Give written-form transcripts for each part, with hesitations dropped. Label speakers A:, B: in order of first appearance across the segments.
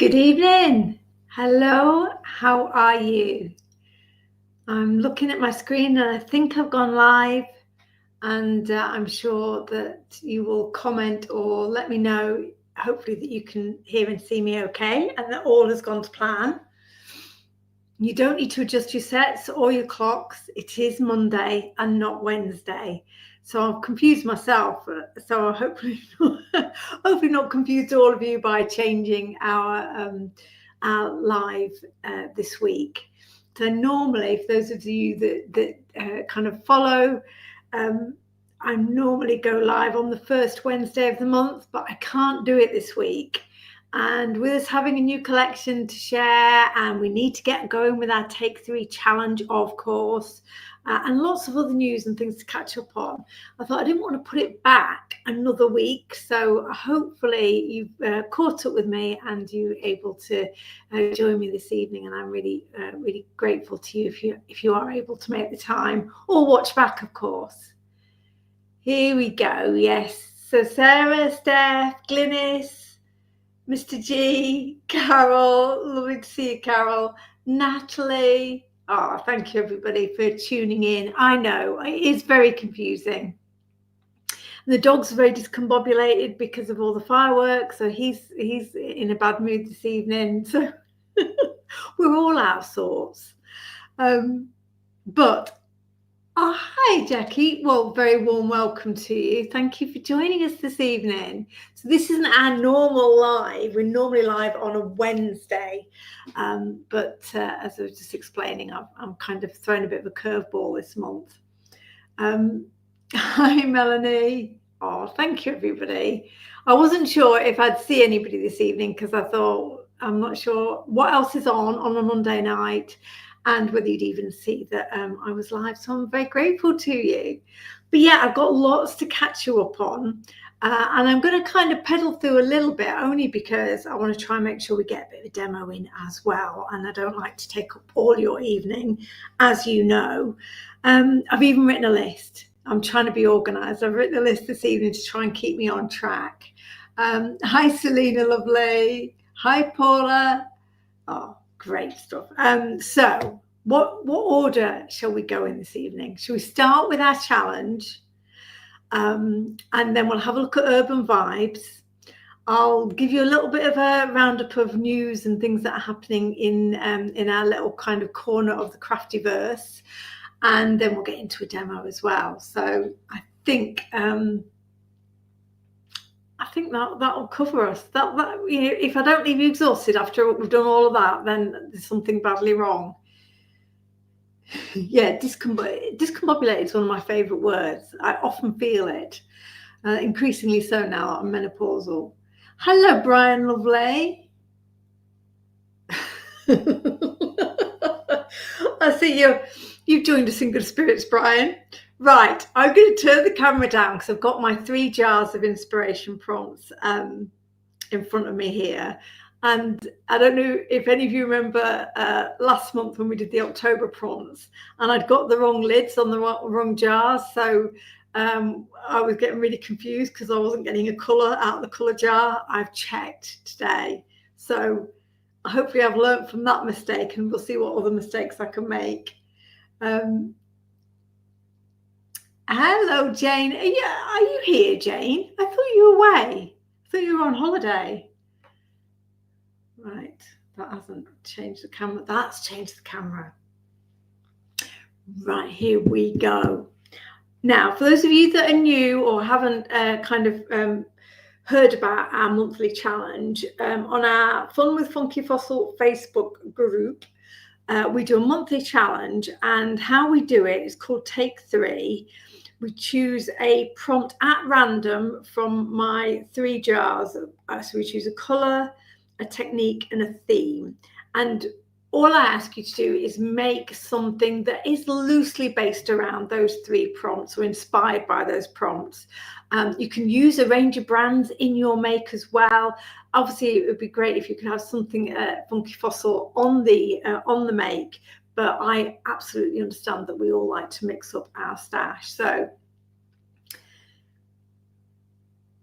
A: Good evening. Hello, how are you? I'm looking at my screen and I think I've gone live, and I'm sure that you will comment or let me know, hopefully, that you can hear and see me okay and that all has gone to plan. You don't need to adjust your sets or your clocks. It is Monday and not Wednesday. So I've confused myself. So I'll hopefully not confused all of you by changing our live this week. So normally, for those of you that kind of follow, I normally go live on the first Wednesday of the month, but I can't do it this week. And with us having a new collection to share, and we need to get going with our Take 3 challenge, of course, and lots of other news and things to catch up on, I thought I didn't want to put it back another week. So hopefully you've caught up with me and you're able to join me this evening. And I'm really, really grateful to you if you are able to make the time or watch back, of course. Here we go. Yes. So Sarah, Steph, Glynis, Mr. G, Carol, lovely to see you, Carol, Natalie. Oh, thank you, everybody, for tuning in. I know it is very confusing. The dog's very discombobulated because of all the fireworks, so he's in a bad mood this evening. So we're all out of sorts. But oh, hi, Jackie. Well, very warm welcome to you. Thank you for joining us this evening. So this isn't our normal live. We're normally live on a Wednesday. But as I was just explaining, I'm kind of throwing a bit of a curveball this month. Hi, Melanie. Oh, thank you, everybody. I wasn't sure if I'd see anybody this evening because I thought, I'm not sure what else is on a Monday night, and whether you'd even see that I was live. So I'm very grateful to you. But yeah, I've got lots to catch you up on. And I'm going to kind of pedal through a little bit, only because I want to try and make sure we get a bit of a demo in as well. And I don't like to take up all your evening, as you know. I've even written a list. I'm trying to be organised. I've written a list this evening to try and keep me on track. Hi, Selena, lovely. Hi, Paula. Oh, great stuff. So what order shall we go in this evening? Shall we start with our challenge? And then we'll have a look at urban vibes. I'll give you a little bit of a roundup of news and things that are happening in our little kind of corner of the crafty verse. And then we'll get into a demo as well. So I think that'll cover us. That you know, if I don't leave you exhausted after we've done all of that, then there's something badly wrong. Yeah, discombobulated is one of my favourite words. I often feel it, increasingly so now that I'm menopausal. Hello, Brian, lovely. I see you've joined us in good spirits, Brian. Right, I'm going to turn the camera down because I've got my 3 jars of inspiration prompts in front of me here. And I don't know if any of you remember last month when we did the October prompts, and I'd got the wrong lids on the wrong jars. So I was getting really confused because I wasn't getting a colour out of the colour jar. I've checked today. So hopefully I've learned from that mistake, and we'll see what other mistakes I can make. Hello, Jane. Are you here, Jane? I thought you were away. I thought you were on holiday. Right, that hasn't changed the camera. That's changed the camera. Right, here we go. Now, for those of you that are new or haven't heard about our monthly challenge, on our Fun with Funky Fossil Facebook group, we do a monthly challenge, and how we do it is called Take 3. We choose a prompt at random from my 3 jars. So we choose a colour, a technique, and a theme. And all I ask you to do is make something that is loosely based around those 3 prompts or inspired by those prompts. You can use a range of brands in your make as well. Obviously, it would be great if you could have something Funky Fossil on the make, but I absolutely understand that we all like to mix up our stash. So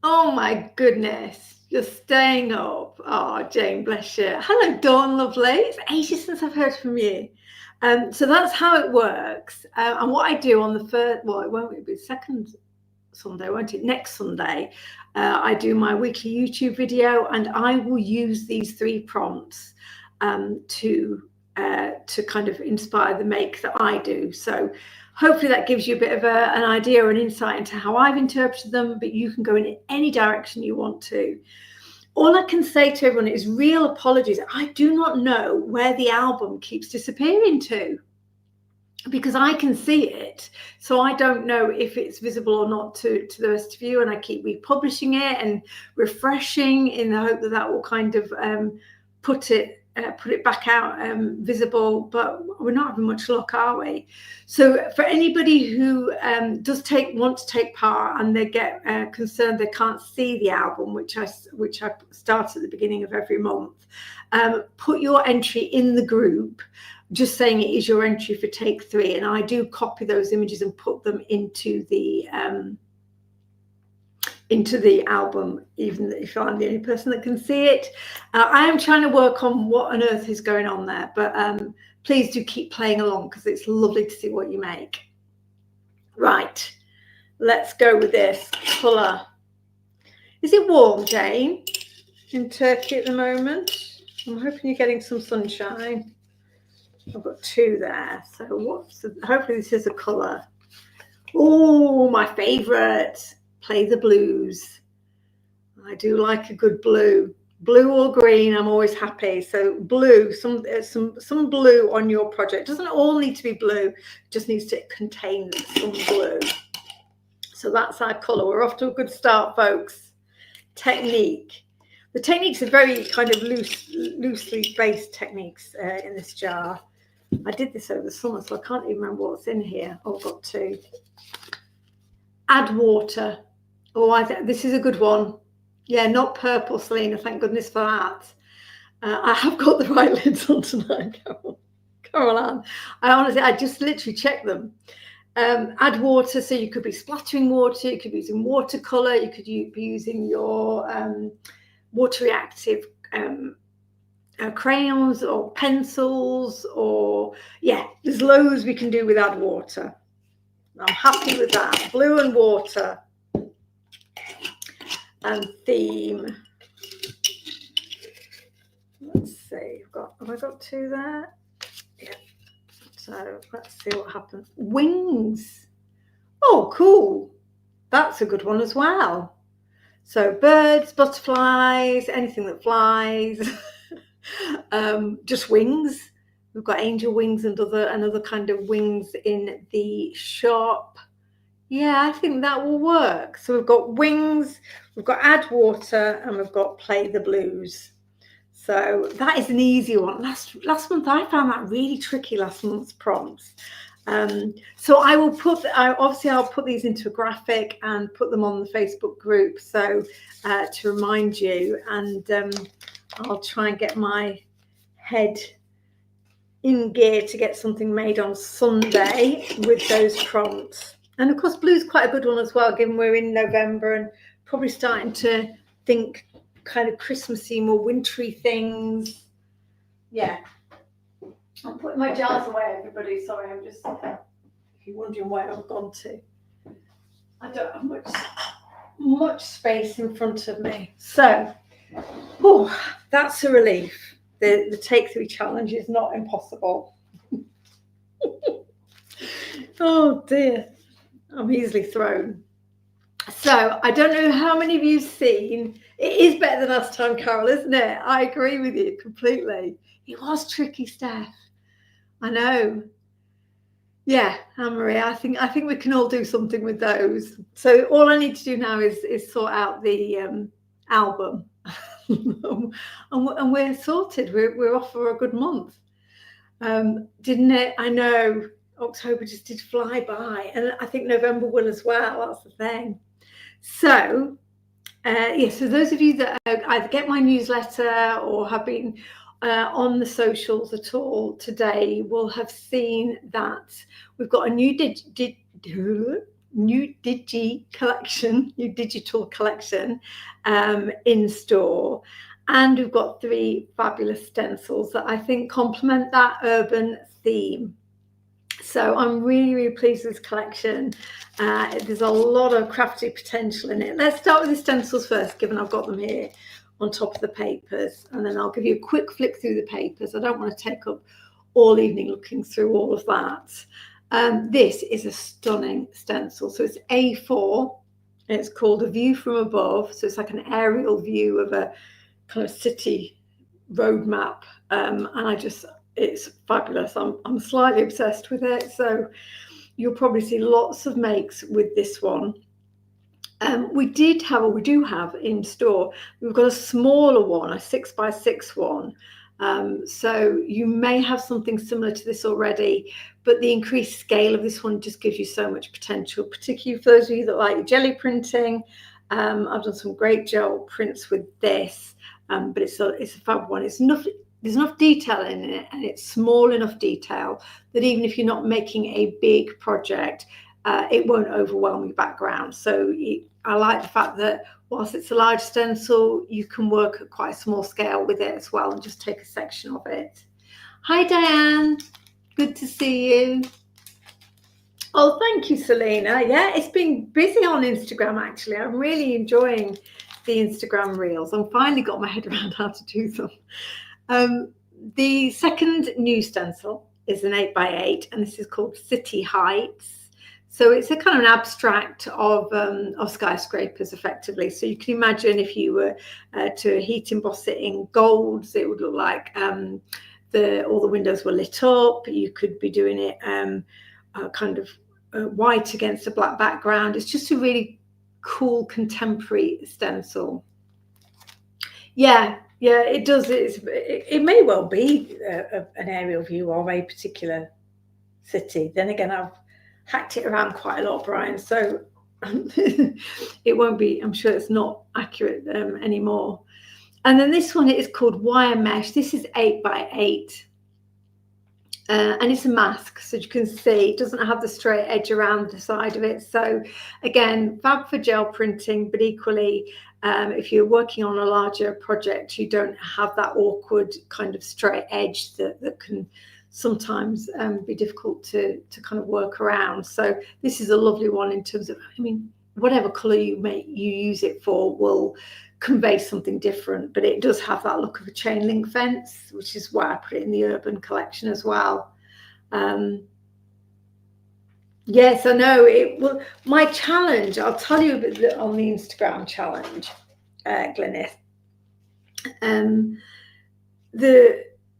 A: Oh my goodness, you're staying up. Oh, Jane, bless you. Hello, Dawn, lovely. It's ages since I've heard from you. So that's how it works. And what I do on the first, well, it won't be the second Sunday, won't it? Next Sunday, I do my weekly YouTube video, and I will use these 3 prompts to kind of inspire the make that I do. So hopefully that gives you a bit of an idea or an insight into how I've interpreted them, but you can go in any direction you want to. All I can say to everyone is real apologies. I do not know where the album keeps disappearing to, because I can see it. So I don't know if it's visible or not to the rest of you. And I keep republishing it and refreshing in the hope that that will kind of put it back out visible, but we're not having much luck, are we? So for anybody who does want to take part and they get concerned they can't see the album, which I start at the beginning of every month, put your entry in the group, just saying it is your entry for take 3, and I do copy those images and put them into the album, even if I'm the only person that can see it. I am trying to work on what on earth is going on there, but please do keep playing along because it's lovely to see what you make. Right, let's go with this colour. Is it warm, Jane, in Turkey at the moment? I'm hoping you're getting some sunshine. I've got 2 there, so hopefully this is a colour. Oh, my favourite. Play the blues. I do like a good blue or green. I'm always happy. So blue, some blue on your project. Doesn't all need to be blue, it just needs to contain some blue. So that's our colour. We're off to a good start, folks. Technique. The techniques are very kind of loosely based techniques in this jar. I did this over the summer, so I can't even remember what's in here. Oh, I've got 2. Add water. Oh, this is a good one. Yeah, not purple, Selena. Thank goodness for that. I have got the right lids on tonight, Carol. I just literally checked them. Add water, so you could be splattering water, you could be using watercolor, you could be using your water reactive crayons or pencils, or yeah, there's loads we can do with add water. I'm happy with that. Blue and water. And theme. Let's see. Have I got 2 there? Yeah. So let's see what happens. Wings. Oh, cool. That's a good one as well. So birds, butterflies, anything that flies. Just wings. We've got angel wings and another kind of wings in the shop. Yeah, I think that will work. So we've got wings, we've got add water, and we've got play the blues. So that is an easy one. Last month I found that really tricky, last month's prompts. So I'll put these into a graphic and put them on the Facebook group. So to remind you, and I'll try and get my head in gear to get something made on Sunday with those prompts. And of course, blue's quite a good one as well, given we're in November and probably starting to think kind of Christmassy, more wintry things. Yeah. I'm putting my jars away, everybody. Sorry, I'm just, if you're wondering where I've gone to. I don't have much space in front of me. So, that's a relief. The Take 3 challenge is not impossible. Oh dear. I'm easily thrown. So I don't know how many of you've seen. It is better than last time, Carol, isn't it? I agree with you completely. It was tricky, Steph. I know. Yeah, Anne-Marie, I think we can all do something with those. So all I need to do now is sort out the album, and we're sorted. We're off for a good month, didn't it? I know. October just did fly by, and I think November will as well. That's the thing. So, so those of you that either get my newsletter or have been on the socials at all today will have seen that we've got a new new digital collection in store. And we've got 3 fabulous stencils that I think complement that urban theme. So I'm really, really pleased with this collection. There's a lot of crafty potential in it. Let's start with the stencils first, given I've got them here on top of the papers, and then I'll give you a quick flick through the papers. I don't want to take up all evening looking through all of that. This is a stunning stencil. So it's A4. It's called A View from Above. So it's like an aerial view of a kind of city road map. And it's fabulous. I'm slightly obsessed with it. So you'll probably see lots of makes with this one. We do have in store, we've got a smaller one, a 6x6 one. So you may have something similar to this already, but the increased scale of this one just gives you so much potential, particularly for those of you that like jelly printing. I've done some great gel prints with this, but it's a fab one. There's enough detail in it, and it's small enough detail that even if you're not making a big project, it won't overwhelm your background. So I like the fact that whilst it's a large stencil, you can work at quite a small scale with it as well and just take a section of it. Hi, Diane. Good to see you. Oh, thank you, Selena. Yeah, it's been busy on Instagram, actually. I'm really enjoying the Instagram reels. I've finally got my head around how to do them. The second new stencil is an 8x8, and this is called City Heights. So it's a kind of an abstract of skyscrapers, effectively. So you can imagine if you were to heat emboss it in golds, it would look like all the windows were lit up. You could be doing it kind of white against a black background. It's just a really cool contemporary stencil. Yeah, it does. It may well be an aerial view of a particular city. Then again, I've hacked it around quite a lot, Brian, so it won't be, I'm sure it's not accurate anymore. And then this one is called Wire Mesh. This is 8x8. And it's a mask, so you can see it doesn't have the straight edge around the side of it. So again, fab for gel printing, but equally, if you're working on a larger project, you don't have that awkward kind of straight edge that can sometimes be difficult to kind of work around. So this is a lovely one in terms of, I mean, whatever color you use it for will convey something different, but it does have that look of a chain link fence, which is why I put it in the urban collection as well. Yes, I know it will. My challenge, I'll tell you a bit on the Instagram challenge, Glynis.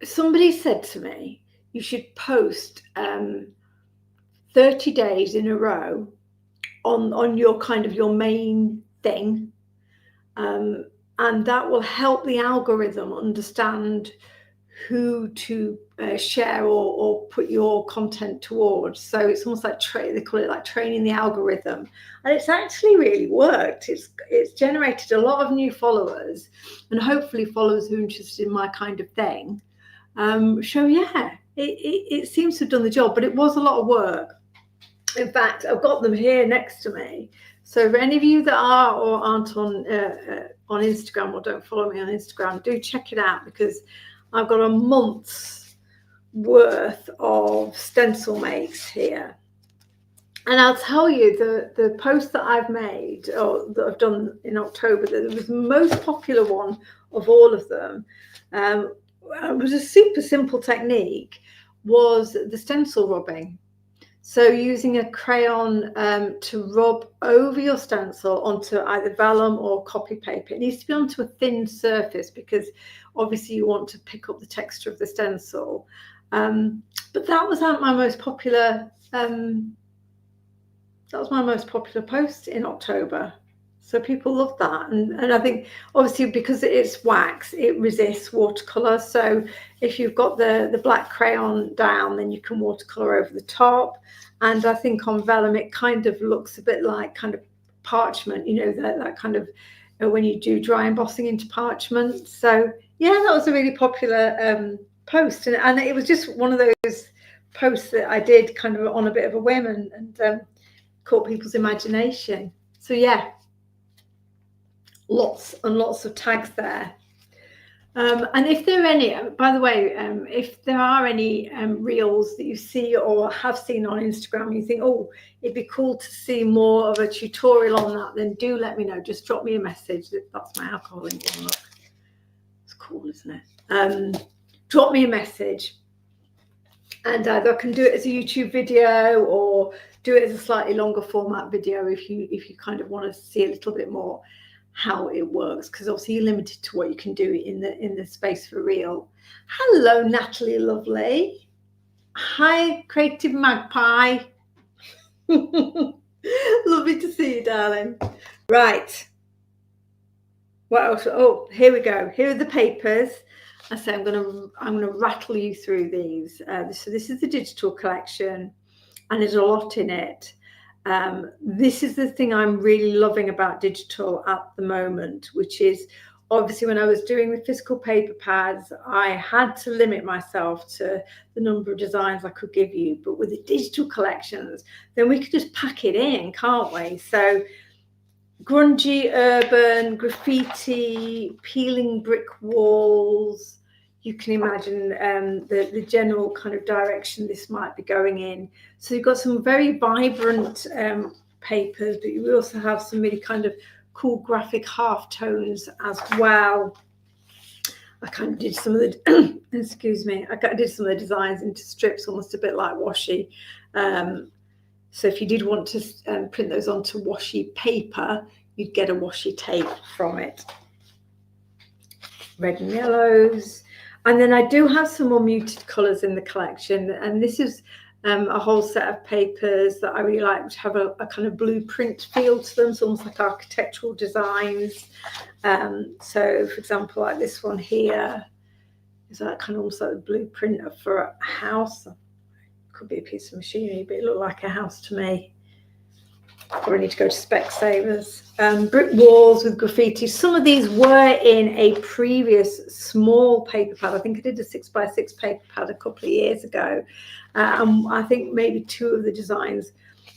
A: Somebody said to me, you should post 30 days in a row on your kind of your main thing. And that will help the algorithm understand who to share or put your content towards. So it's almost like they call it like training the algorithm, and it's actually really worked. It's generated a lot of new followers, and hopefully followers who are interested in my kind of thing. So yeah, it seems to have done the job, but it was a lot of work. In fact, I've got them here next to me. So for any of you that are or aren't on Instagram or don't follow me on Instagram, do check it out, because I've got a month's worth of stencil makes here. And I'll tell you, the post that I've made, or that I've done in October, that was the most popular one of all of them. It was a super simple technique, was the stencil rubbing. So using a crayon to rub over your stencil onto either vellum or copy paper. It needs to be onto a thin surface, because obviously you want to pick up the texture of the stencil. But that was my most popular. That was my most popular post in October. So people love that, and I think obviously because it's wax, it resists watercolor. So if you've got the black crayon down, then you can watercolor over the top. And I think on vellum, it kind of looks a bit like kind of parchment, you know, that kind of when you do dry embossing into parchment. So yeah, that was a really popular post, and it was just one of those posts that I did kind of on a bit of a whim, and caught people's imagination. So yeah, lots and lots of tags there. And if there are any, by the way, if there are any reels that you see or have seen on Instagram, you think, oh, it'd be cool to see more of a tutorial on that, then do let me know. Just drop me a message. That's my alcohol in one. Look, it's cool, isn't it? Drop me a message, and either I can do it as a YouTube video or do it as a slightly longer format video if you kind of want to see a little bit more how it works, because obviously you're limited to what you can do in the space for reel. Hello, Natalie, lovely. Hi, Creative Magpie. Lovely to see you, darling. Right. What else? Oh, here we go. Here are the papers. I say I'm gonna rattle you through these. So this is the digital collection, and there's a lot in it. This is the thing I'm really loving about digital at the moment, which is obviously when I was doing the physical paper pads, I had to limit myself to the number of designs I could give you. But with the digital collections, then we could just pack it in, can't we? So grungy, urban, graffiti, peeling brick walls. You can imagine the general kind of direction this might be going in. So you've got some very vibrant papers, but you also have some really kind of cool graphic half tones as well. I kind of did some of the, excuse me, I did some of the designs into strips, almost a bit like washi. So if you did want to print those onto washi paper, you'd get a washi tape from it. Red and yellows. And then I do have some more muted colours in the collection. And this is a whole set of papers that I really like, which have a kind of blueprint feel to them. It's almost like architectural designs. So, for example, like this one here is that kind of almost like the blueprint for a house. Could be a piece of machinery, but it looked like a house to me. Probably need to go to Specsavers. Brick walls with graffiti. Some of these were in a previous small paper pad. I think I did a 6x6 paper pad a couple of years ago. And I think maybe two of the designs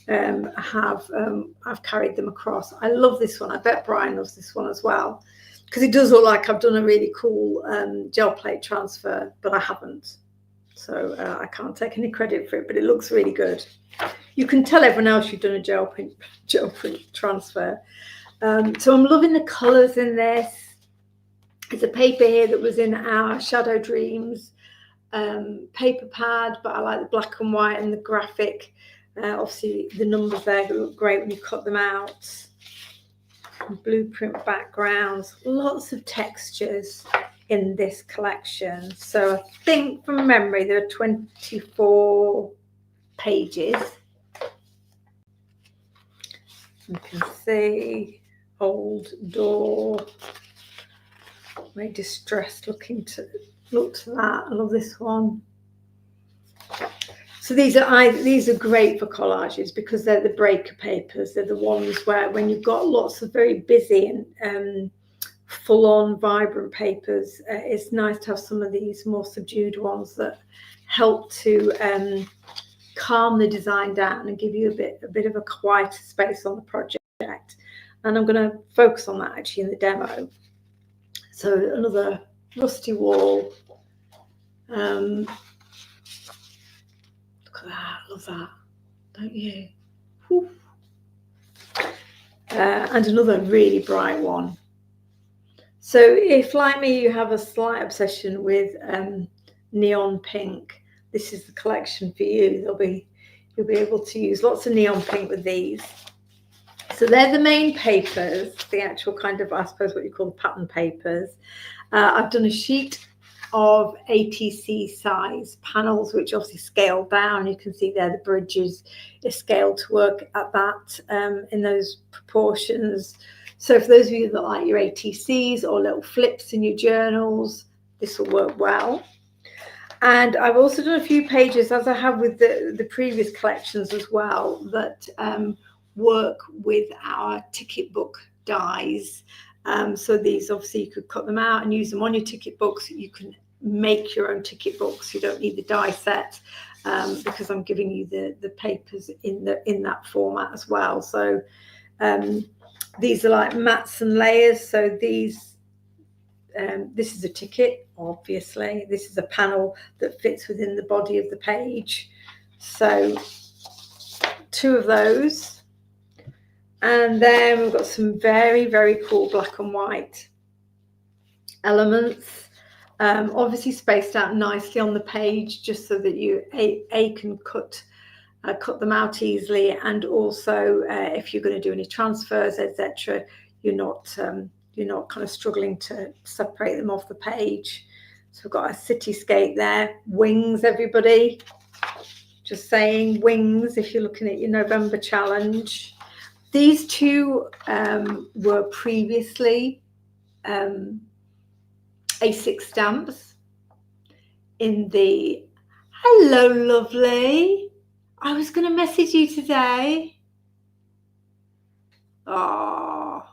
A: I've carried them across. I love this one. I bet Brian loves this one as well, because it does look like I've done a really cool gel plate transfer, but I haven't. So I can't take any credit for it, but it looks really good. You can tell everyone else you've done a gel print transfer. So I'm loving the colours in this. There's a paper here that was in our Shadow Dreams paper pad, but I like the black and white and the graphic. Obviously, the numbers there look great when you cut them out. Blueprint backgrounds, lots of textures in this collection. So I think from memory there are 24 pages. You can see old door, very distressed looking to look to that. I love this one. So these are great for collages because they're the breaker papers. They're the ones where when you've got lots of very busy and full-on vibrant papers, it's nice to have some of these more subdued ones that help to calm the design down and give you a bit of a quieter space on the project. And I'm going to focus on that actually in the demo. So another rusty wall. Look at that, I love that, don't you? And another really bright one. So if, like me, you have a slight obsession with neon pink, this is the collection for you. You'll be able to use lots of neon pink with these. So they're the main papers, the actual kind of, I suppose, what you call the pattern papers. I've done a sheet of ATC size panels, which obviously scale down. You can see there the bridges is scaled to work at that in those proportions. So for those of you that like your ATCs or little flips in your journals, this will work well. And I've also done a few pages, as I have with the previous collections as well, that work with our ticket book dies. So these, obviously, you could cut them out and use them on your ticket books. You can make your own ticket books. You don't need the die set. because I'm giving you the papers in that format as well. So these are like mats and layers. So these this is a ticket, obviously. This is a panel that fits within the body of the page. So 2 of those. And then we've got some very, very cool black and white elements, obviously spaced out nicely on the page, just so that you can cut them out easily, and also if you're going to do any transfers, etc., you're not kind of struggling to separate them off the page. So we've got a cityscape there. Wings, everybody. Just saying, wings, if you're looking at your November challenge. These 2 were previously A6 stamps in the... Hello, lovely. I was going to message you today. Oh,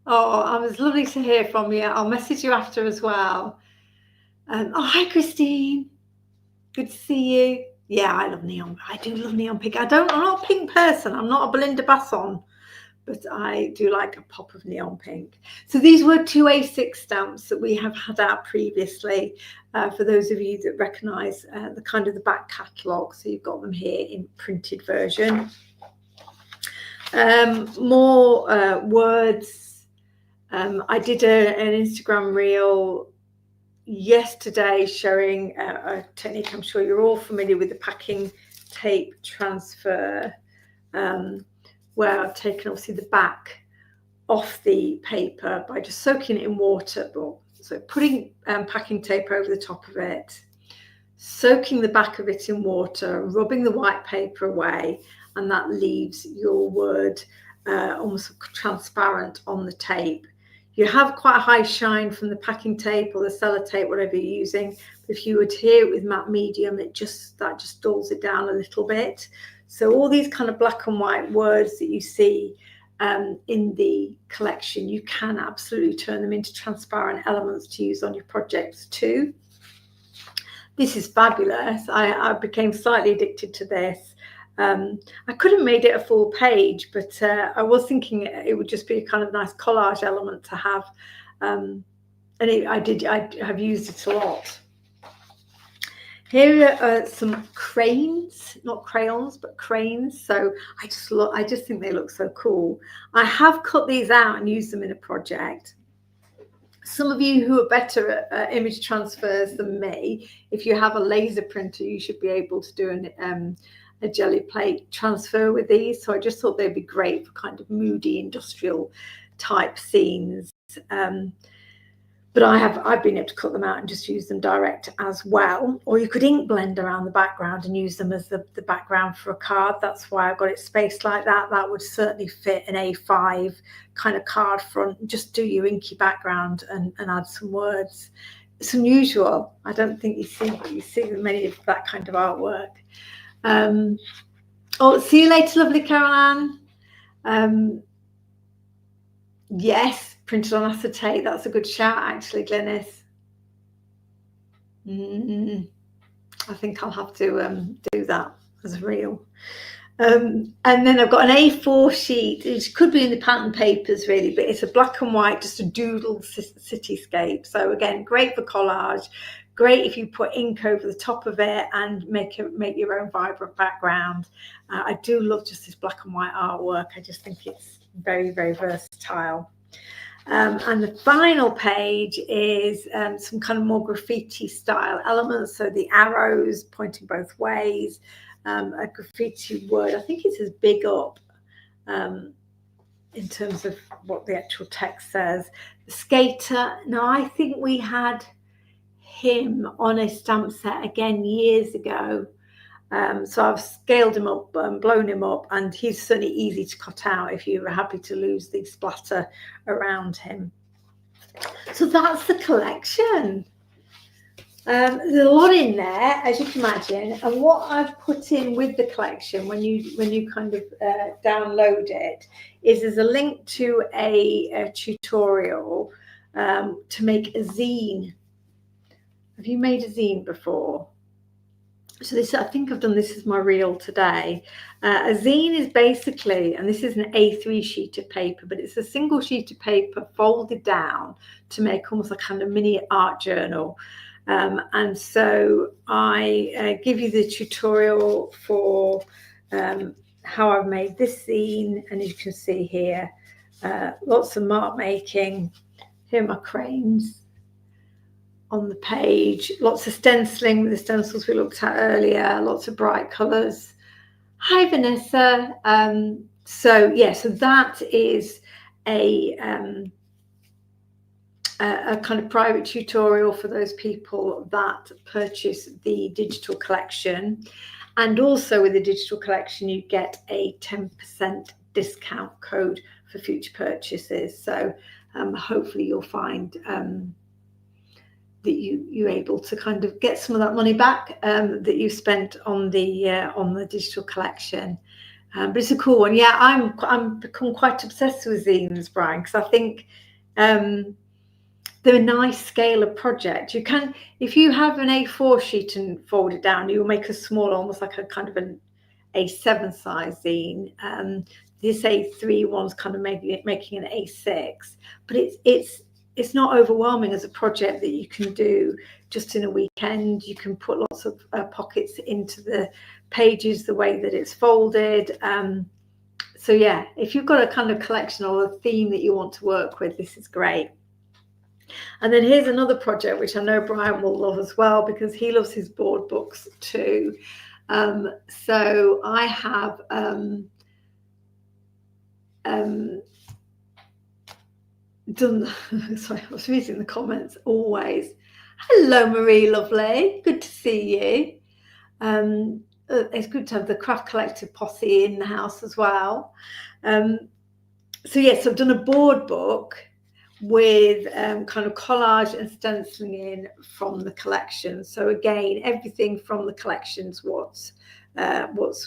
A: it was lovely to hear from you. I'll message you after as well. Oh, hi, Christine. Good to see you. Yeah, I love neon. I do love neon pink. I'm not a pink person. I'm not a Belinda Basson, but I do like a pop of neon pink. So these were 2 A6 stamps that we have had out previously, for those of you that recognise the kind of the back catalogue. So you've got them here in printed version. More words. I did an Instagram reel yesterday showing a technique I'm sure you're all familiar with, the packing tape transfer, where I've taken obviously the back off the paper by just soaking it in water, so putting packing tape over the top of it, soaking the back of it in water, rubbing the white paper away, and that leaves your word almost transparent on the tape. You have quite a high shine from the packing tape or the sellotape, whatever you're using. But if you adhere it with matte medium, that just dulls it down a little bit. So all these kind of black and white words that you see in the collection, you can absolutely turn them into transparent elements to use on your projects too. This is fabulous. I became slightly addicted to this. I could have made it a full page, but I was thinking it would just be a kind of nice collage element to have, and I have used it a lot. Here are some cranes, not crayons, but cranes. So I just think they look so cool. I have cut these out and used them in a project. Some of you who are better at image transfers than me, if you have a laser printer, you should be able to do a jelly plate transfer with these. So I just thought they'd be great for kind of moody industrial type scenes. But I've been able to cut them out and just use them direct as well. Or you could ink blend around the background and use them as the background for a card. That's why I've got it spaced like that. That would certainly fit an A5 kind of card front. Just do your inky background and add some words. It's unusual. I don't think you see many of that kind of artwork. Oh, see you later, lovely Caroline. Yes, printed on acetate. That's a good shout, actually, Glynis. I think I'll have to do that as a reel. And then I've got an A4 sheet. It could be in the pattern papers, really, but it's a black and white, just a doodle cityscape. So again, great for collage. Great if you put ink over the top of it and make your own vibrant background. I do love just this black and white artwork. I just think it's very, very versatile. And the final page is some kind of more graffiti style elements. So the arrows pointing both ways, a graffiti word. I think it says big up in terms of what the actual text says. The skater. Now, I think we had him on a stamp set again years ago. So I've scaled him up and blown him up, and he's certainly easy to cut out if you were happy to lose the splatter around him. So that's the collection. There's a lot in there, as you can imagine, and what I've put in with the collection when you kind of download it is there's a link to a tutorial to make a zine. Have you made a zine before? So this, I think I've done this as my reel today. A zine is basically, and this is an A3 sheet of paper, but it's a single sheet of paper folded down to make almost a kind of mini art journal. And so I give you the tutorial for how I've made this zine, and you can see here lots of mark making. Here are my cranes on the page, lots of stenciling with the stencils we looked at earlier, lots of bright colours. Hi Vanessa. So that is a kind of private tutorial for those people that purchase the digital collection. And also with the digital collection, you get a 10% discount code for future purchases. So hopefully you'll find that you're able to kind of get some of that money back that you spent on the digital collection. But it's a cool one. Yeah, I'm become quite obsessed with zines, Brian, because I think they're a nice scale of project. You can, if you have an A4 sheet and fold it down, you'll make a small, almost like a kind of an A7 size zine. This A3 one's kind of making an A6, but it's not overwhelming as a project that you can do just in a weekend. You can put lots of pockets into the pages the way that it's folded. So yeah, if you've got a kind of collection or a theme that you want to work with, this is great. And then here's another project which I know Brian will love as well, because he loves his board books too. So I have done, sorry, I was reading the comments always. Hello Marie, lovely, good to see you. It's good to have the Craft Collective posse in the house as well. So yes, I've done a board book with kind of collage and stenciling in from the collection. So again, everything from the collection's what's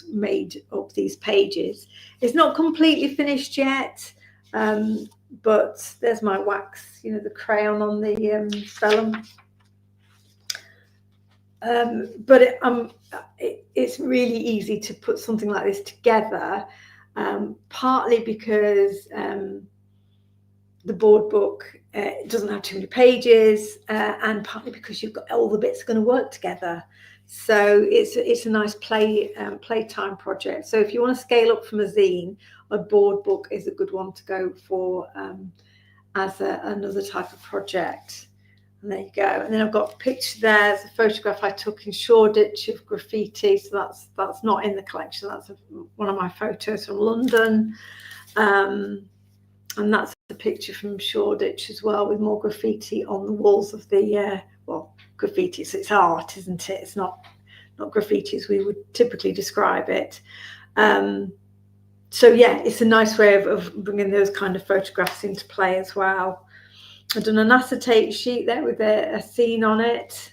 A: made up these pages. It's not completely finished yet, but there's my wax, the crayon on the vellum. But it's really easy to put something like this together, partly because the board book doesn't have too many pages, and partly because you've got all the bits are going to work together. So it's a nice playtime project. So if you want to scale up from a zine, a board book is a good one to go for as another type of project. And there you go. And then I've got a picture there. There's a photograph I took in Shoreditch of graffiti. So that's not in the collection. That's one of my photos from London. And that's a picture from Shoreditch as well, with more graffiti on the walls of the graffiti. So it's art, isn't it? It's not graffiti as we would typically describe it. So yeah, it's a nice way of bringing those kind of photographs into play as well. I've done an acetate sheet there with a scene on it.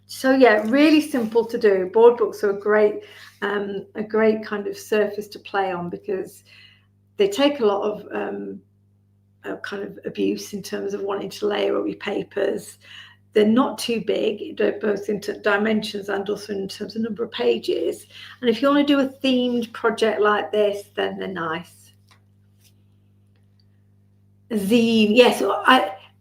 A: So yeah, really simple to do. Board books are a great kind of surface to play on, because they take a lot of kind of abuse in terms of wanting to layer up your papers. They're not too big, both in dimensions and also in terms of number of pages. And if you want to do a themed project like this, then they're nice. Zine, yes,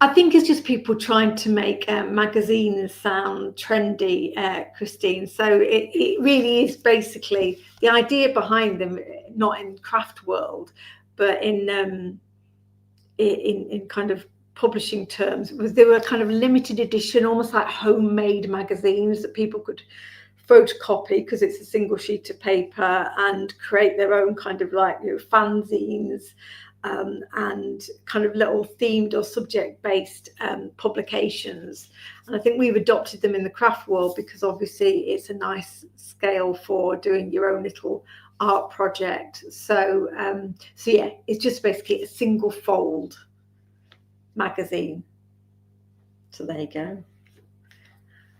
A: I think it's just people trying to make magazines sound trendy, Christine. So it really is basically the idea behind them, not in craft world, but in kind of publishing terms, was they were kind of limited edition, almost like homemade magazines that people could photocopy because it's a single sheet of paper, and create their own kind of like fanzines. And kind of little themed or subject-based publications. And I think we've adopted them in the craft world because obviously it's a nice scale for doing your own little art project. So yeah, it's just basically a single fold magazine. So there you go.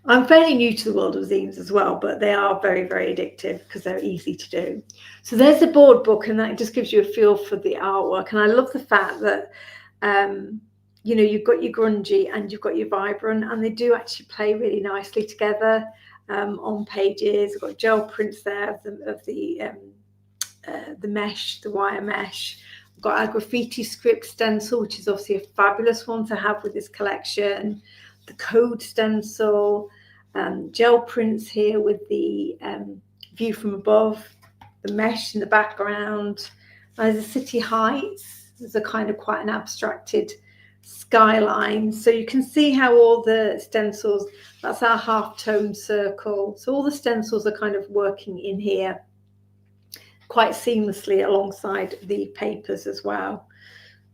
A: I'm fairly new to the world of zines as well, but they are very, very addictive because they're easy to do. So there's the board book, and that just gives you a feel for the artwork. And I love the fact that, you've got your grungy and you've got your vibrant, and they do actually play really nicely together. on pages. I've got gel prints there of the mesh, the wire mesh. I've got our graffiti script stencil, which is obviously a fabulous one to have with this collection. The code stencil, gel prints here with the view from above, the mesh in the background. There's the city heights. There's a kind of quite an abstracted skyline. So you can see how all the stencils, that's our half-tone circle. So all the stencils are kind of working in here quite seamlessly alongside the papers as well.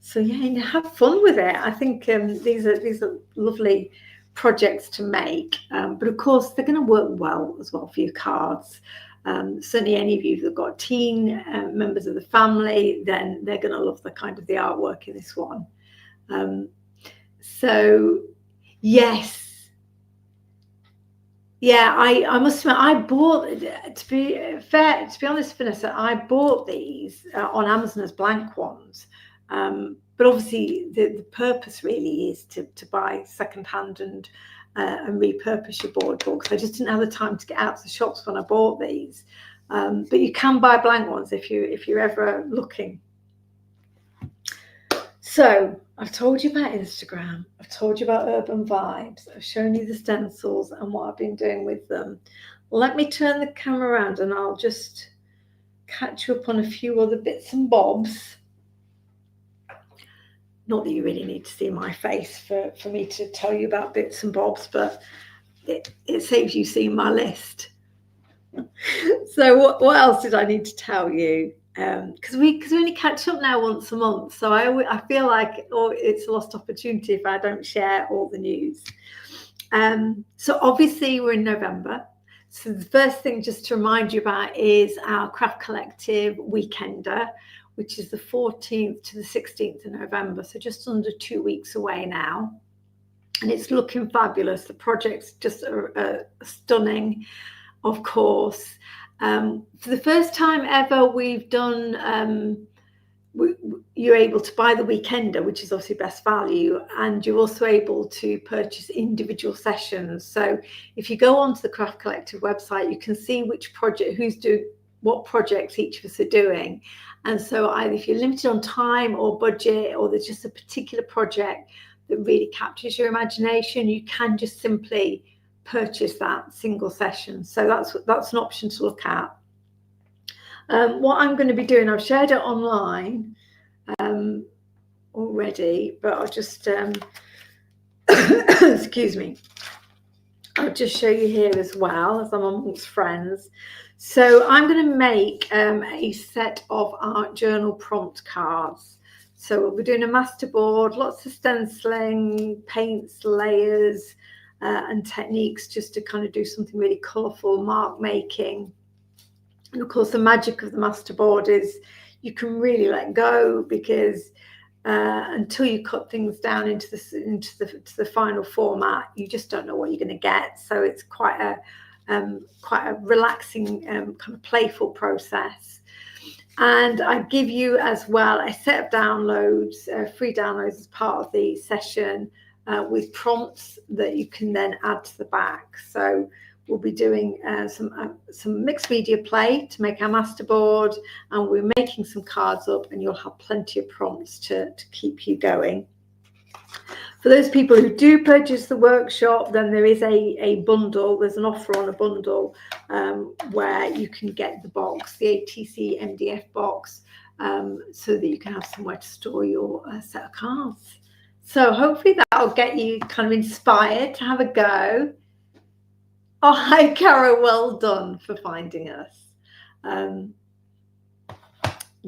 A: So yeah, have fun with it. I think these are lovely projects to make, but of course they're going to work well as well for your cards. Certainly any of you that have got teen members of the family, then they're going to love the kind of the artwork in this one. So yes. Yeah, I must admit, I bought, to be honest, Vanessa, I bought these on Amazon as blank ones. But obviously the purpose really is to buy secondhand and repurpose your board books. I just didn't have the time to get out to the shops when I bought these. But you can buy blank ones if you're ever looking. So I've told you about Instagram, I've told you about Urban Vibes, I've shown you the stencils and what I've been doing with them. Let me turn the camera around and I'll just catch you up on a few other bits and bobs. Not that you really need to see my face for me to tell you about bits and bobs, but it saves you seeing my list. So what else did I need to tell you? Because we only catch up now once a month, so I feel like it's a lost opportunity if I don't share all the news. So obviously we're in November. So the first thing just to remind you about is our Craft Collective Weekender, which is the 14th to the 16th of November. So just under 2 weeks away now. And it's looking fabulous. The projects just are stunning, of course. For the first time ever, we've done, you're able to buy the Weekender, which is obviously best value, and you're also able to purchase individual sessions. So if you go onto the Craft Collective website, you can see which project, who's doing what projects each of us are doing. And so either if you're limited on time or budget, or there's just a particular project that really captures your imagination, you can just simply purchase that single session. So that's an option to look at. What I'm going to be doing, I've shared it online already, but I'll just excuse me, I'll just show you here as well as I'm amongst friends. So I'm going to make a set of art journal prompt cards. So we're doing a masterboard, lots of stenciling, paints, layers, and techniques just to kind of do something really colourful, mark making. And of course the magic of the masterboard is you can really let go, because until you cut things down into the final format, you just don't know what you're going to get. So it's quite a relaxing kind of playful process. And I give you as well a set of downloads, free downloads as part of the session, with prompts that you can then add to the back. So we'll be doing some mixed media play to make our masterboard, and we're making some cards up, and you'll have plenty of prompts to keep you going. For those people who do purchase the workshop, then there is a bundle. There's an offer on a bundle where you can get the box, the ATC MDF box, so that you can have somewhere to store your set of cards. So hopefully that'll get you kind of inspired to have a go. Oh, hi, Cara. Well done for finding us.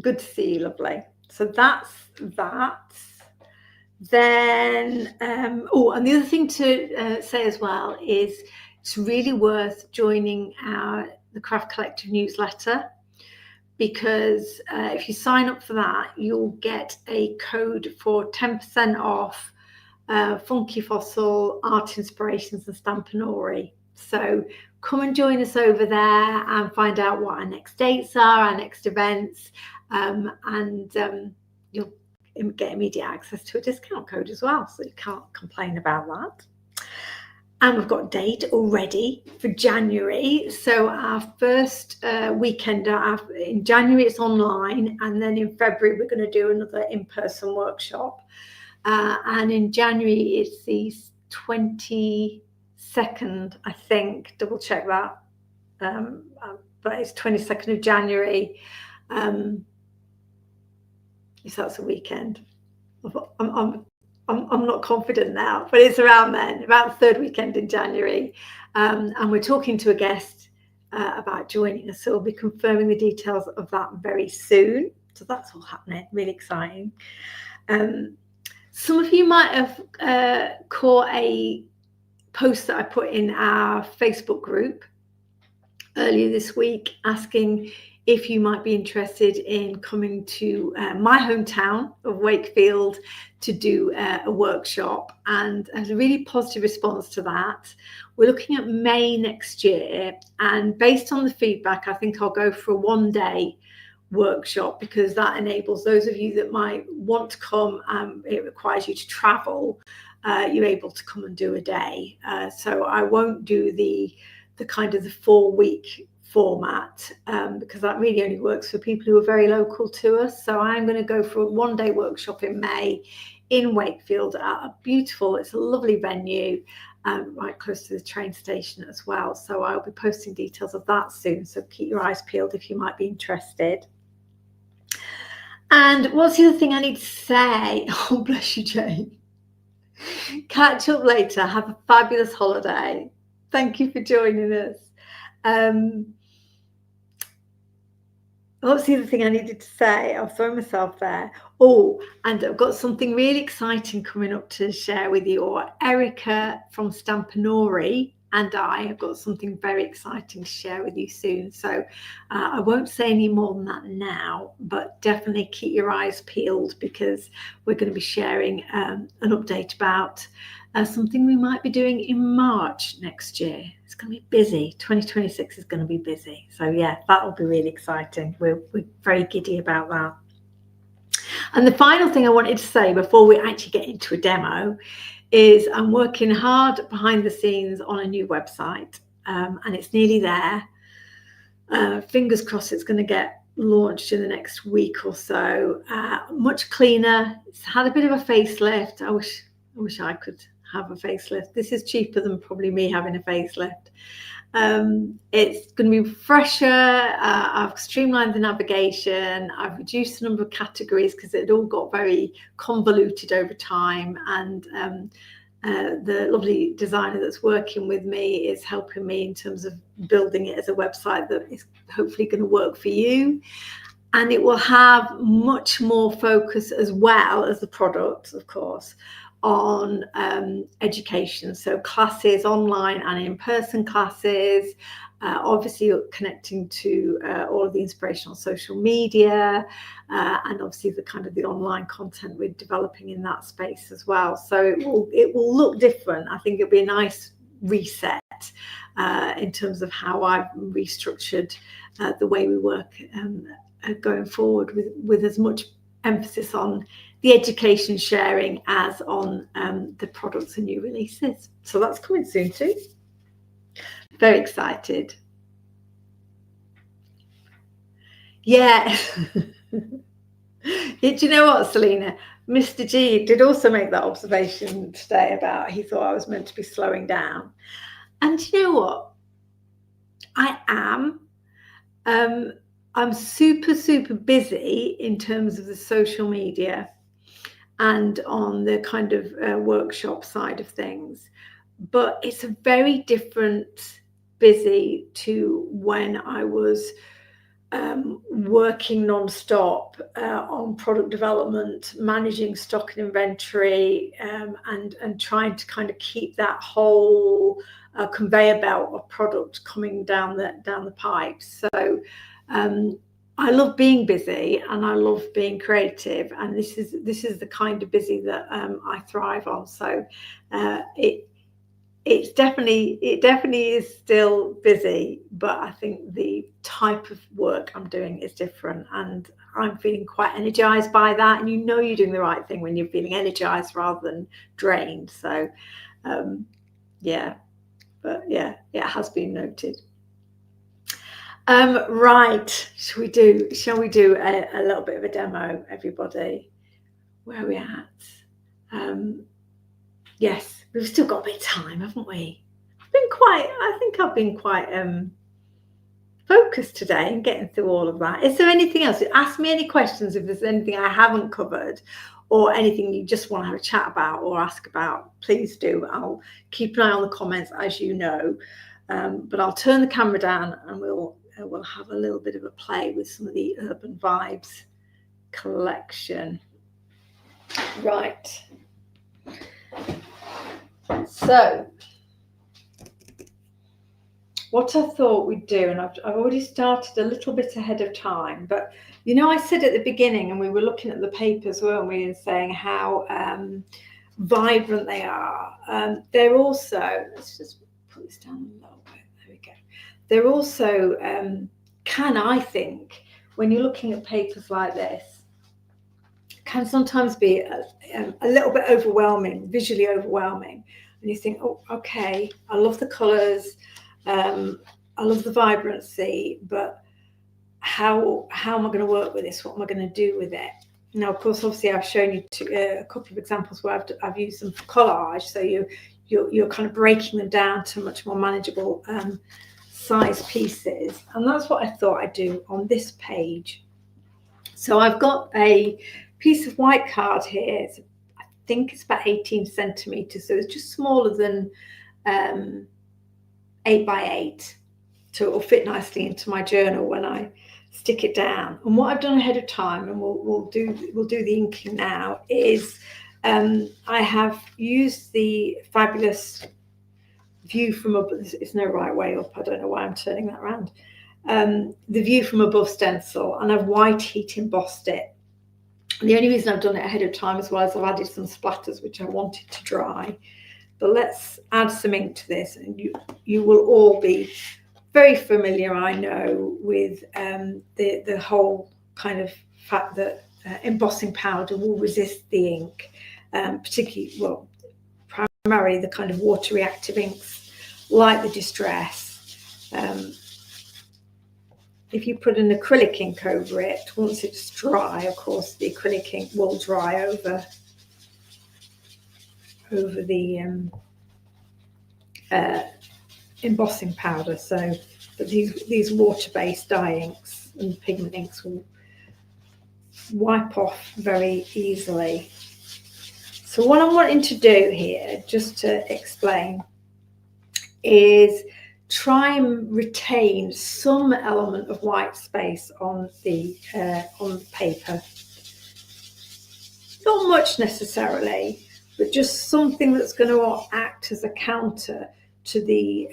A: Good to see you, lovely. So that's that. Then, oh, and the other thing to say as well is it's really worth joining the Craft Collective newsletter, because if you sign up for that, you'll get a code for 10% off Funky Fossil, Art Inspirations and Stampanori. So come and join us over there and find out what our next dates are, our next events, and you'll get immediate access to a discount code as well, so you can't complain about that. And we've got a date already for January. So our first weekend in January, it's online. And then in February, we're going to do another in-person workshop. And in January, it's the 22nd, I think. Double check that. But it's 22nd of January. If that's a weekend. I'm not confident now, but it's around then, about the third weekend in January. And we're talking to a guest about joining us. So we'll be confirming the details of that very soon. So that's all happening, really exciting. Some of you might have caught a post that I put in our Facebook group earlier this week asking if you might be interested in coming to my hometown of Wakefield to do a workshop, and as a really positive response to that. We're looking at May next year, and based on the feedback, I think I'll go for a one-day workshop, because that enables those of you that might want to come, it requires you to travel, you're able to come and do a day. So I won't do the kind of the 4-week format, because that really only works for people who are very local to us. So I'm going to go for a one-day workshop in May in Wakefield at a beautiful, it's a lovely venue, right close to the train station as well. So I'll be posting details of that soon, so keep your eyes peeled if you might be interested. And what's the other thing I need to say? Oh, bless you, Jane. Catch up later. Have a fabulous holiday. Thank you for joining us. What's the other thing I needed to say? I'll throw myself there. Oh, and I've got something really exciting coming up to share with you. Or Erica from Stampanori and I have got something very exciting to share with you soon. So I won't say any more than that now, but definitely keep your eyes peeled, because we're going to be sharing an update about something we might be doing in March next year. It's going to be busy. 2026 is going to be busy. So yeah, that will be really exciting. We're very giddy about that. And the final thing I wanted to say before we actually get into a demo is I'm working hard behind the scenes on a new website, and it's nearly there. Fingers crossed it's going to get launched in the next week or so. Much cleaner. It's had a bit of a facelift. I wish I could have a facelift. This is cheaper than probably me having a facelift. It's going to be fresher. I've streamlined the navigation. I've reduced the number of categories because it all got very convoluted over time. And the lovely designer that's working with me is helping me in terms of building it as a website that is hopefully going to work for you. And it will have much more focus, as well as the product, of course, on education. So classes, online and in-person classes, obviously connecting to all of the inspirational social media, and obviously the kind of the online content we're developing in that space as well. So it will look different. I think it'll be a nice reset in terms of how I've restructured the way we work going forward, with as much emphasis on the education sharing as on the products and new releases. So that's coming soon too. Very excited. Yeah. Do you know what, Selena? Mr. G did also make that observation today about he thought I was meant to be slowing down. And you know what? I am. I'm super busy in terms of the social media and on the kind of workshop side of things, but it's a very different busy to when I was working non-stop on product development, managing stock and inventory, and trying to kind of keep that whole conveyor belt of product coming down the pipe. So I love being busy and I love being creative, and this is the kind of busy that I thrive on. So it definitely is still busy, but I think the type of work I'm doing is different, and I'm feeling quite energized by that. And you know you're doing the right thing when you're feeling energized rather than drained. So yeah, but yeah, it has been noted. Right, shall we do a little bit of a demo, everybody? Where are we at? Yes, we've still got a bit of time, haven't we? I think I've been quite focused today and getting through all of that. Is there anything else? Ask me any questions if there's anything I haven't covered or anything you just want to have a chat about or ask about. Please do. I'll keep an eye on the comments, as you know, but I'll turn the camera down and we'll have a little bit of a play with some of the Urban Vibes collection. Right. So what I thought we'd do, and I've already started a little bit ahead of time, but you know, I said at the beginning, and we were looking at the papers, weren't we, and saying how vibrant they are. They're also, let's just put this down a little bit, there we go. They're also, I think, when you're looking at papers like this, can sometimes be a little bit overwhelming, visually overwhelming. And you think, oh, okay, I love the colours, I love the vibrancy, but how am I going to work with this? What am I going to do with it? Now, of course, obviously, I've shown you a couple of examples where I've used them for collage, so you're kind of breaking them down to much more manageable size pieces, and that's what I thought I'd do on this page. So I've got a piece of white card here. I think it's about 18 centimeters, so it's just smaller than 8 by 8, so it'll fit nicely into my journal when I stick it down. And what I've done ahead of time, and we'll do the inking now, is I have used the fabulous view from above. It's no right way up. I don't know why I'm turning that around. The view from above stencil, and I've white heat embossed it. And the only reason I've done it ahead of time as well is I've added some splatters which I wanted to dry. But let's add some ink to this, and you will all be very familiar, I know, with the whole kind of fact that embossing powder will resist the ink, particularly, well, primarily the kind of water reactive inks like the Distress. If you put an acrylic ink over it, once it's dry, of course, the acrylic ink will dry over the embossing powder. So, but these water-based dye inks and pigment inks will wipe off very easily. So what I'm wanting to do here, just to explain, is try and retain some element of white space on the paper. Not much necessarily, but just something that's going to act as a counter to the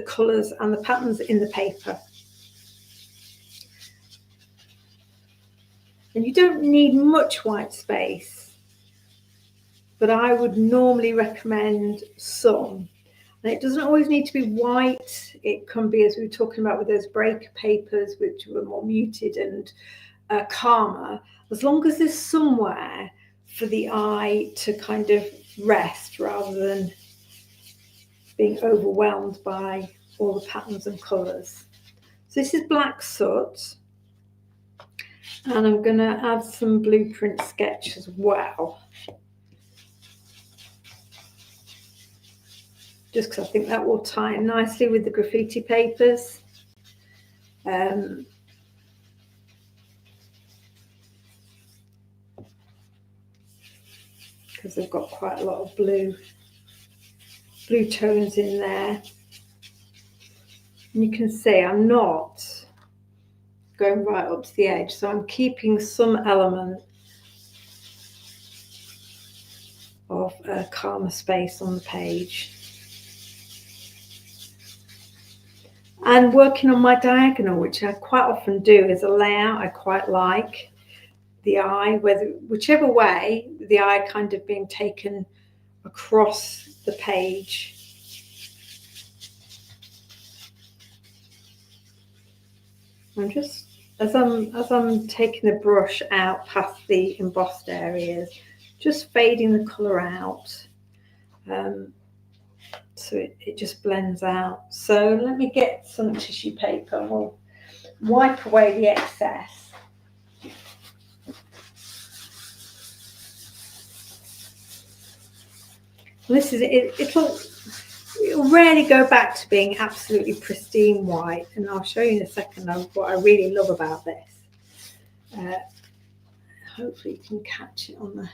A: colours and the patterns in the paper. And you don't need much white space, but I would normally recommend some. And it doesn't always need to be white. It can be, as we were talking about with those breaker papers, which were more muted and calmer, as long as there's somewhere for the eye to kind of rest rather than being overwhelmed by all the patterns and colours. So this is black soot, and I'm going to add some blueprint sketch as well, just because I think that will tie in nicely with the graffiti papers. Because they've got quite a lot of blue tones in there. And you can see I'm not going right up to the edge, so I'm keeping some element of a calmer space on the page. And working on my diagonal, which I quite often do, is a layout I quite like. The eye, whichever way, the eye kind of being taken across the page. I'm just, as I'm taking the brush out past the embossed areas, just fading the colour out. so it just blends out. So let me get some tissue paper and we'll wipe away the excess. This is it. It'll rarely go back to being absolutely pristine white, and I'll show you in a second what I really love about this. Hopefully you can catch it on the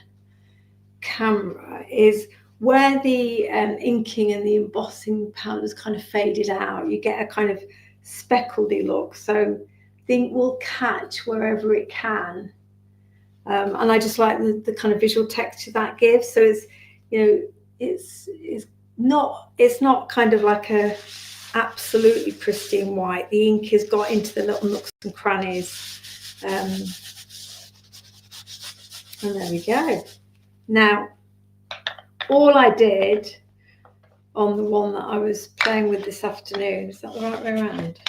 A: camera, is where the inking and the embossing powder's kind of faded out, you get a kind of speckledy look, so the ink will catch wherever it can, and I just like the kind of visual texture that gives. So it's, you know, it's not kind of like a absolutely pristine white. The ink has got into the little nooks and crannies, and there we go. Now, all I did on the one that I was playing with this afternoon, is that the right way around?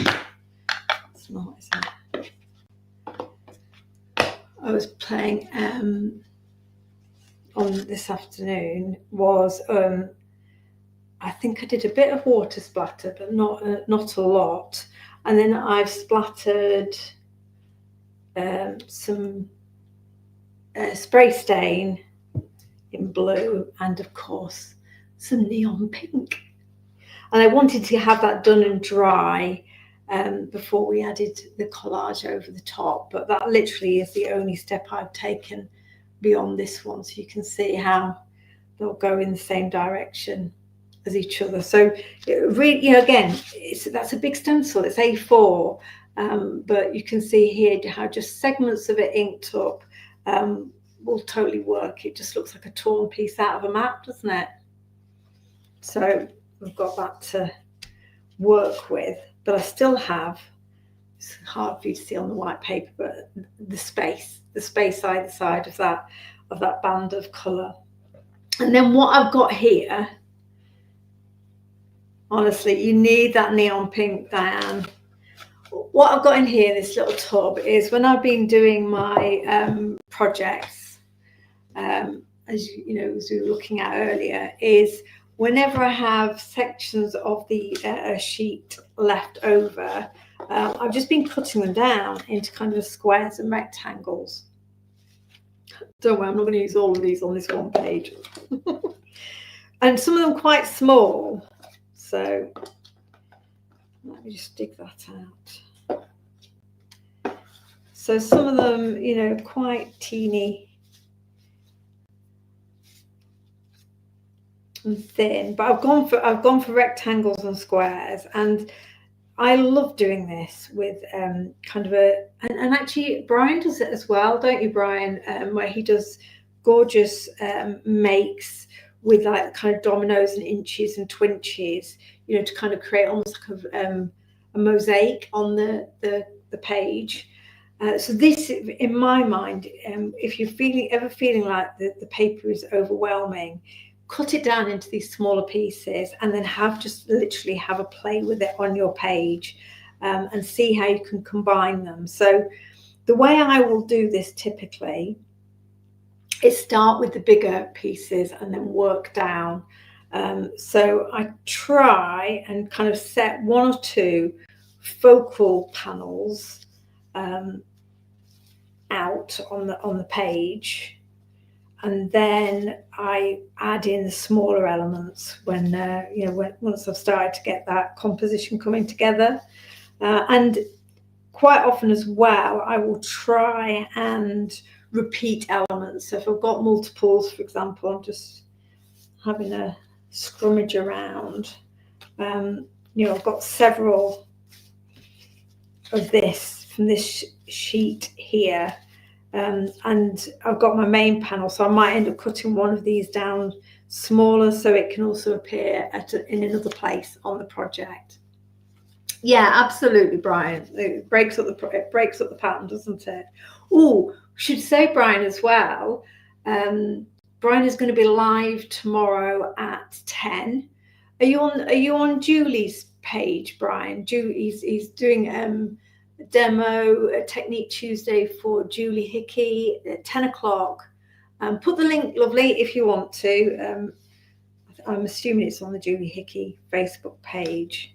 A: It's not, is it? I was playing on this afternoon was, I think I did a bit of water splatter, but not a lot. And then I've splattered some spray stain in blue, and of course some neon pink. And I wanted to have that done and dry before we added the collage over the top, but that literally is the only step I've taken beyond this one, so you can see how they'll go in the same direction as each other. So it really, you know, again, that's a big stencil, it's A4, but you can see here how just segments of it inked up will totally work. It just looks like a torn piece out of a map, doesn't it? So we've got that to work with, but I still have, it's hard for you to see on the white paper, but the space either side of that band of colour. And then what I've got here, honestly, you need that neon pink, Diane. What I've got in here, this little tub, is when I've been doing my projects, as you know, as we were looking at earlier, is whenever I have sections of the sheet left over, I've just been cutting them down into kind of squares and rectangles. Don't worry, I'm not going to use all of these on this one page. And some of them quite small. So let me just dig that out. So some of them, you know, quite teeny and thin, but I've gone for rectangles and squares, and I love doing this with kind of and actually Brian does it as well, don't you, Brian? Where he does gorgeous makes with like kind of dominoes and inches and twinches, you know, to kind of create almost like a mosaic on the page. So this, in my mind, if you're ever feeling like the paper is overwhelming, cut it down into these smaller pieces and then literally have a play with it on your page, and see how you can combine them. So the way I will do this typically is start with the bigger pieces and then work down. So I try and kind of set one or two focal panels out on the page, and then I add in the smaller elements when once I've started to get that composition coming together. And quite often as well, I will try and repeat elements. So if I've got multiples, for example, I'm just having a scrummage around. I've got several of this from this sheet here. And I've got my main panel, so I might end up cutting one of these down smaller so it can also appear in another place on the project. Yeah, absolutely, Brian. It breaks up the pattern, doesn't it? Oh, should say, Brian, as well. Brian is going to be live tomorrow at 10. Are you on Julie's page, Brian? He's doing a demo, a Technique Tuesday for Julie Hickey at 10 o'clock. Put the link, lovely, if you want to. I I'm assuming it's on the Julie Hickey Facebook page.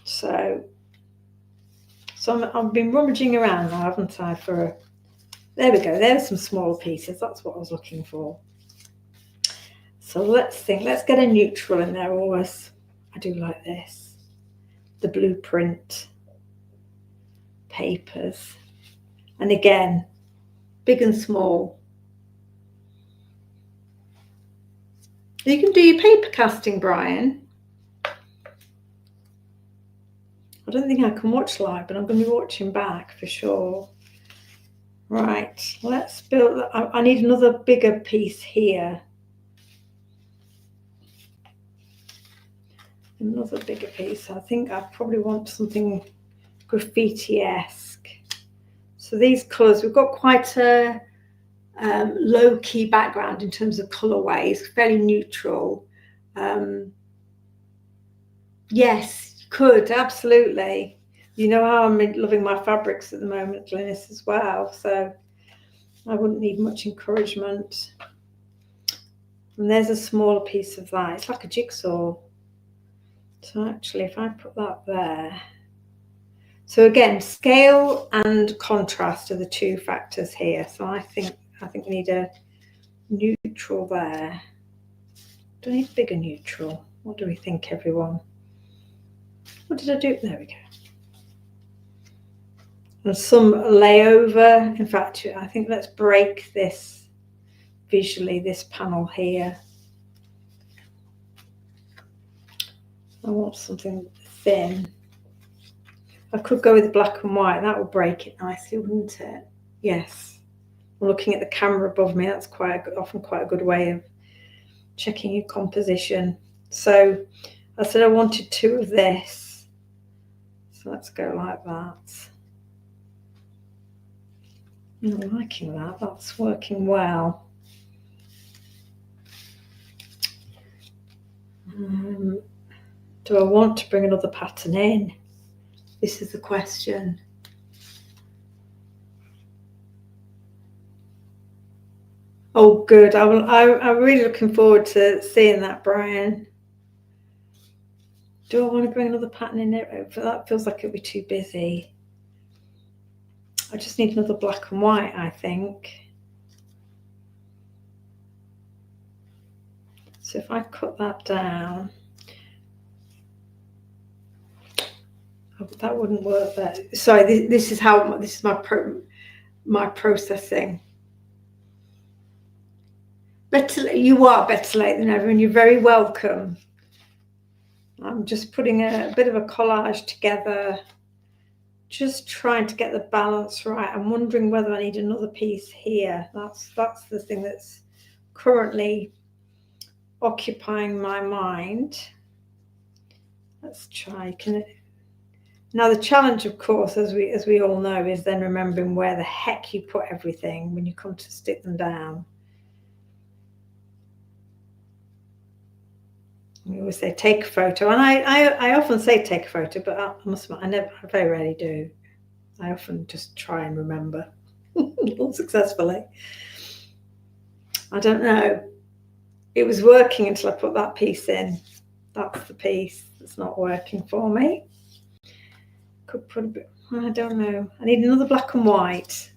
A: So I've been rummaging around now, haven't I, there we go, there's some smaller pieces, that's what I was looking for. So let's get a neutral in there always. I do like this. The blueprint papers. And again, big and small. You can do your paper casting, Brian. I don't think I can watch live, but I'm going to be watching back for sure. Right, let's build. I need another bigger piece here. Another bigger piece. I think I probably want something graffiti-esque. So these colours, we've got quite a low-key background in terms of colourways, fairly neutral. Yes, you could, absolutely. You know how I'm loving my fabrics at the moment, Glynis, as well. So I wouldn't need much encouragement. And there's a smaller piece of that. It's like a jigsaw. So actually, if I put that there. So again, scale and contrast are the two factors here. So I think we need a neutral there. Do I need a bigger neutral? What do we think, everyone? What did I do? There we go. And some layover. In fact, I think let's break this visually, this panel here. I want something thin. I could go with the black and white. That would break it nicely, wouldn't it? Yes. I'm looking at the camera above me. That's often quite a good way of checking your composition. So I said I wanted two of this. So let's go like that. I'm liking that. That's working well. Do I want to bring another pattern in? This is the question. Oh, good. I'm really looking forward to seeing that, Brian. Do I want to bring another pattern in there? That feels like it'll be too busy. I just need another black and white, I think. So if I cut that down, oh, that wouldn't work there. Sorry, this is my processing. You are better late than ever, and you're very welcome. I'm just putting a bit of a collage together, just trying to get the balance right. I'm wondering whether I need another piece here. That's the thing that's currently occupying my mind. Let's try. Now the challenge, of course, as we all know, is then remembering where the heck you put everything when you come to stick them down. We always say take a photo, and I often say take a photo, but I must admit, I very rarely do. I often just try and remember, unsuccessfully. I don't know. It was working until I put that piece in. That's the piece that's not working for me. Could put a bit. I don't know. I need another black and white.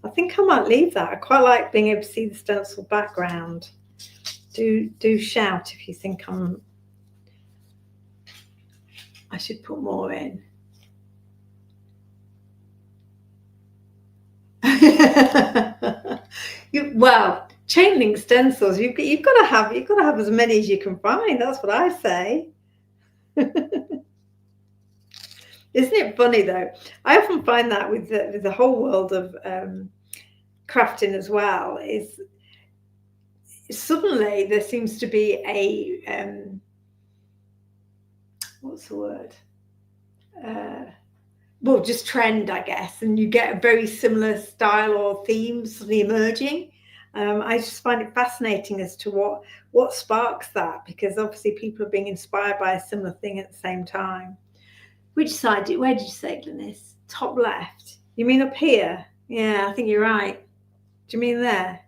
A: I think I might leave that. I quite like being able to see the stencil background. Do shout if you think I should put more in. Well, chain link stencils, you've got to have as many as you can find. That's what I say. Isn't it funny though? I often find that with the whole world of crafting as well, is suddenly there seems to be a what's the word? Well, just trend, I guess, and you get a very similar style or themes suddenly emerging. I just find it fascinating as to what sparks that, because obviously people are being inspired by a similar thing at the same time. Which side? Where did you say, Glynis? Top left. You mean up here? Yeah, I think you're right. Do you mean there?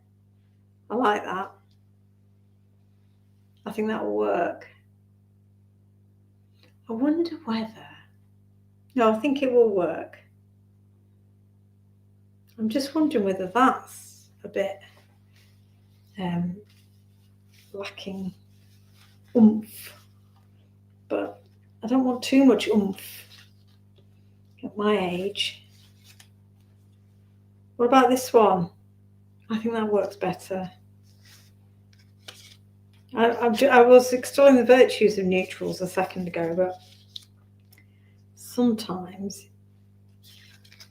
A: I like that. think that will work. I wonder whether... No, I think it will work. I'm just wondering whether that's a bit lacking oomph. But I don't want too much oomph at my age. What about this one? I think that works better. I was extolling the virtues of neutrals a second ago, but sometimes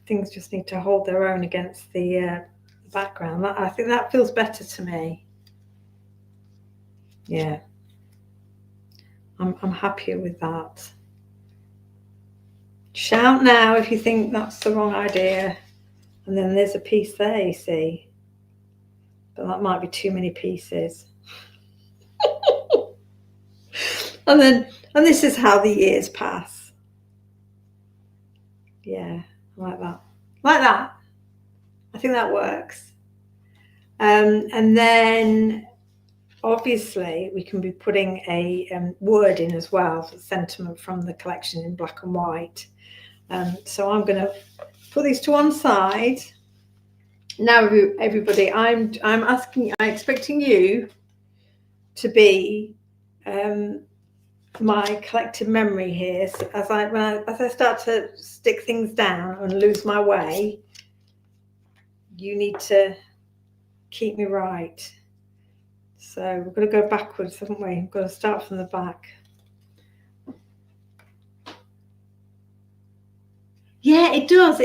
A: things just need to hold their own against the background. I think that feels better to me. Yeah, I'm happier with that. Shout now if you think that's the wrong idea. And then there's a piece there, you see. But that might be too many pieces. and this is how the years pass. Yeah, like that. Like that. I think that works. And then obviously we can be putting a word in as well for the sentiment from the collection in black and white. So I'm going to put these to one side. Now, everybody, I'm expecting you to be my collective memory here. So as I start to stick things down and lose my way, you need to keep me right. So we're going to go backwards, haven't we? We've got to start from the back. Yeah, it does.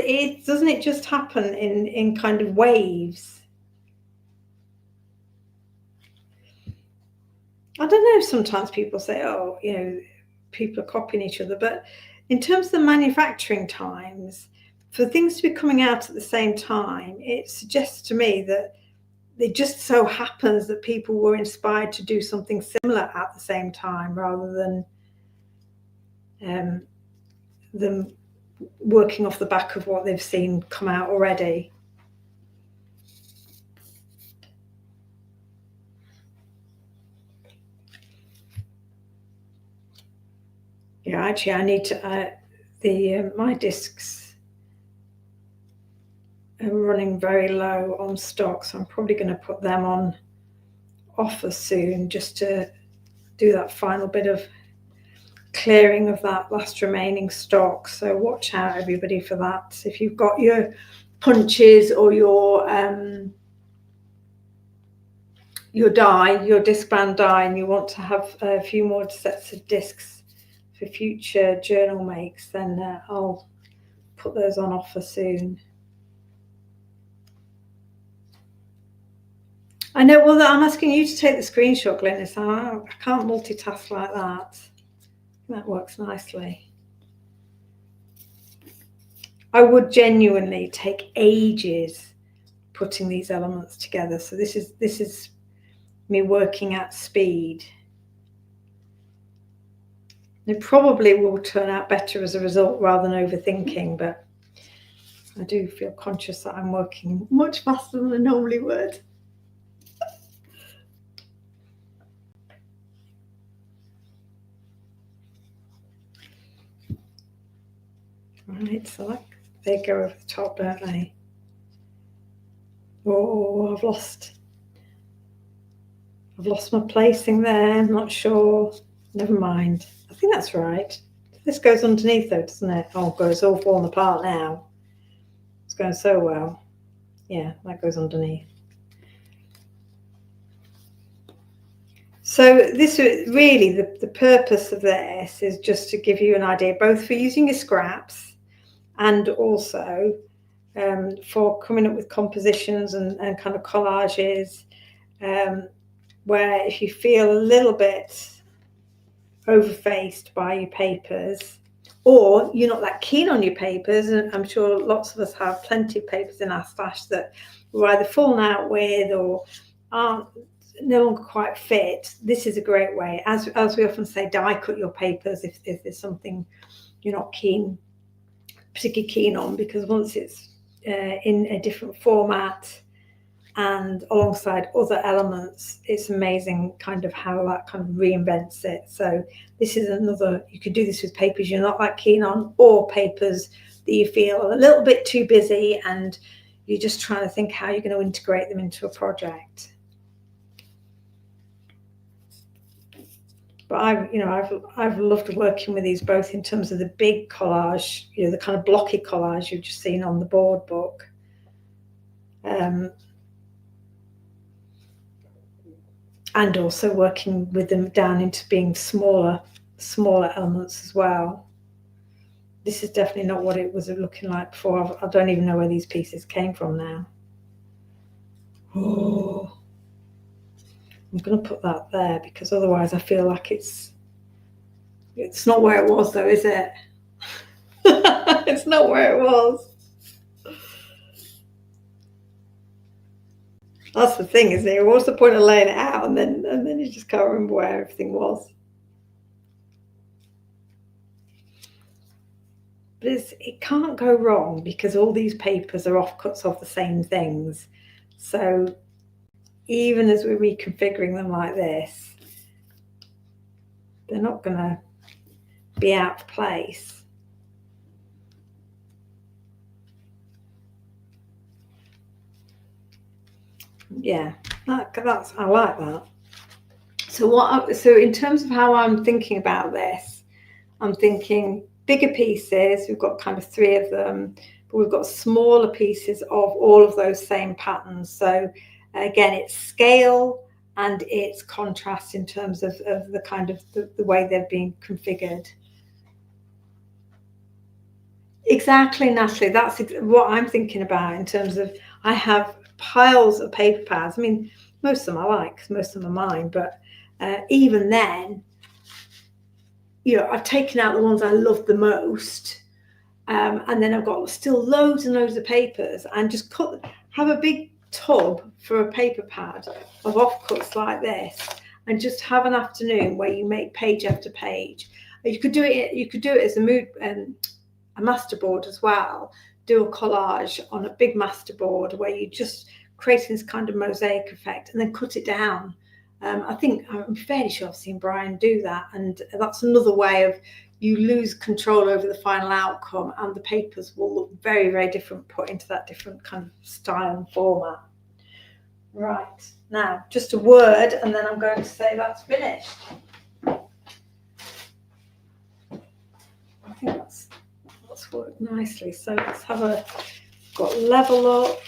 A: Doesn't it just happen in kind of waves? I don't know, sometimes people say, oh, you know, people are copying each other. But in terms of the manufacturing times, for things to be coming out at the same time, it suggests to me that it just so happens that people were inspired to do something similar at the same time rather than them working off the back of what they've seen come out already. Yeah, actually, I need to. My discs are running very low on stock, so I'm probably going to put them on offer soon, just to do that final bit of clearing of that last remaining stock. So watch out, everybody, for that. If you've got your punches or your die, your disc brand die, and you want to have a few more sets of discs for future journal makes, then I'll put those on offer soon. I know, well, I'm asking you to take the screenshot, Glynis. I can't multitask like that. That works nicely. I would genuinely take ages putting these elements together. So this is me working at speed. It probably will turn out better as a result rather than overthinking, but I do feel conscious that I'm working much faster than I normally would. Right, so they go over the top, don't they? Oh, I've lost my placing there. I'm not sure. Never mind. I think that's right. This goes underneath though, doesn't it? Oh God, it's all falling apart now. It's going so well. Yeah, that goes underneath. So this really, the purpose of this is just to give you an idea, both for using your scraps and also for coming up with compositions and kind of collages, where if you feel a little bit overfaced by your papers, or you're not that keen on your papers, and I'm sure lots of us have plenty of papers in our stash that we're either fallen out with or aren't no longer quite fit. This is a great way, as we often say, die cut your papers if there's something you're not particularly keen on, because once it's in a different format, and alongside other elements, it's amazing kind of how that kind of reinvents it. So this is another, you could do this with papers you're not that keen on, or papers that you feel a little bit too busy and you're just trying to think how you're going to integrate them into a project. But I've loved working with these, both in terms of the big collage, the kind of blocky collage you've just seen on the board book, and also working with them down into being smaller elements as well. This is definitely not what it was looking like before. I don't even know where these pieces came from now. Oh, I'm going to put that there because otherwise I feel like it's not where it was, though, is it? It's not where it was. That's the thing, isn't it? What's the point of laying it out and then you just can't remember where everything was? But it can't go wrong because all these papers are offcuts of the same things. So even as we're reconfiguring them like this, they're not going to be out of place. Yeah, that's I like that. So in terms of how I'm thinking about this, I'm thinking bigger pieces. We've got kind of 3 of them, but we've got smaller pieces of all of those same patterns. So again, it's scale and it's contrast in terms of the kind of the way they're being configured. Exactly, Natalie. That's what I'm thinking about in terms of, I have piles of paper pads. I mean, most of them I like because most of them are mine, but even then, I've taken out the ones I love the most, and then I've got still loads and loads of papers, and just have a big tub for a paper pad of offcuts like this, and just have an afternoon where you make page after page. You could do it as a masterboard as well. Do a collage on a big masterboard where you just create this kind of mosaic effect and then cut it down. I'm fairly sure I've seen Brian do that, and that's another way of, you lose control over the final outcome and the papers will look very, very different put into that different kind of style and format. Right, now just a word and then I'm going to say that's finished. I think that's worked nicely. So let's have got level up.